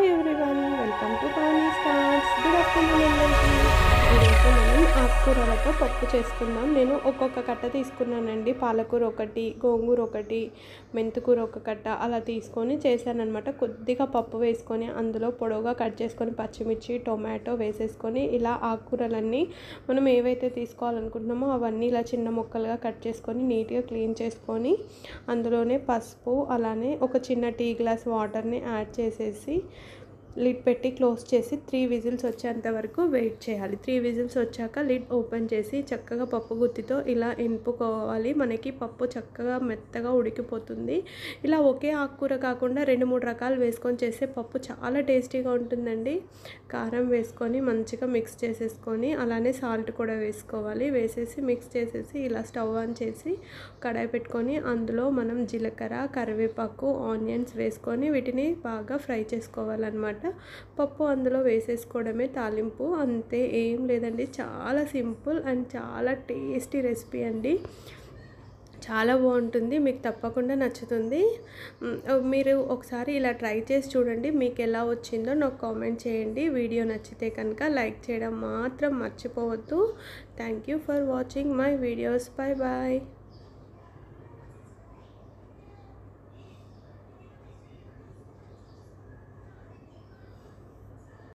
Hi everyone, welcome to Pavani stars. Good afternoon అందరికీ. ఈరోజు మనం ఆకుకూరలతో పప్పు చేసుకుందాం. నేను ఒక్కొక్క కట్ట తీసుకున్నానండి. పాలకూర ఒకటి, గోంగూర ఒకటి, మెంతికూర ఒక కట్ట అలా తీసుకొని చేశానమాట. కొద్దిగా పప్పు వేసుకొని అందులో పొడవుగా కట్ చేసుకొని పచ్చిమిర్చి, టొమాటో వేసేసుకొని ఇలా ఆకుకూరలన్నీ మనం ఏవైతే తీసుకోవాలనుకుంటున్నామో అవన్నీ ఇలా చిన్న ముక్కలుగా కట్ చేసుకొని నీట్గా క్లీన్ చేసుకొని అందులోనే పసుపు అలానే ఒక చిన్న టీ గ్లాస్ వాటర్ని యాడ్ చేసేసి లిడ్ పెట్టి క్లోజ్ చేసి 3 విజిల్స్ వచ్చేంత వరకు వెయిట్ చేయాలి. 3 విజిల్స్ వచ్చాక లిడ్ ఓపెన్ చేసి చక్కగా పప్పు గుత్తితో ఇలా ఎనుపుకోవాలి. మనకి పప్పు చక్కగా మెత్తగా ఉడికిపోతుంది. ఇలా ఒకే ఆకుకూర కాకుండా 2-3 రకాలు వేసుకొని చేస్తే పప్పు చాలా టేస్టీగా ఉంటుందండి. కారం వేసుకొని మంచిగా మిక్స్ చేసేసుకొని అలానే సాల్ట్ కూడా వేసుకోవాలి. వేసేసి మిక్స్ చేసేసి ఇలా స్టవ్ ఆన్ చేసి కడాయి పెట్టుకొని అందులో మనం జీలకర్ర, కరివేపాకు, ఆనియన్స్ వేసుకొని వీటిని బాగా ఫ్రై చేసుకోవాలన్నమాట. పప్పు అందులో వేసేసుకోవడమే తాలింపు, అంతే, ఏం లేదండి. చాలా సింపుల్ అండ్ చాలా టేస్టీ రెసిపీ అండి. చాలా బాగుంటుంది, మీకు తప్పకుండా నచ్చుతుంది. మీరు ఒకసారి ఇలా ట్రై చేసి చూడండి. మీకు ఎలా వచ్చిందో నాకు కామెంట్ చేయండి. వీడియో నచ్చితే కనుక లైక్ చేయడం మాత్రం మర్చిపోవద్దు. Thank you for watching my videos. Bye bye.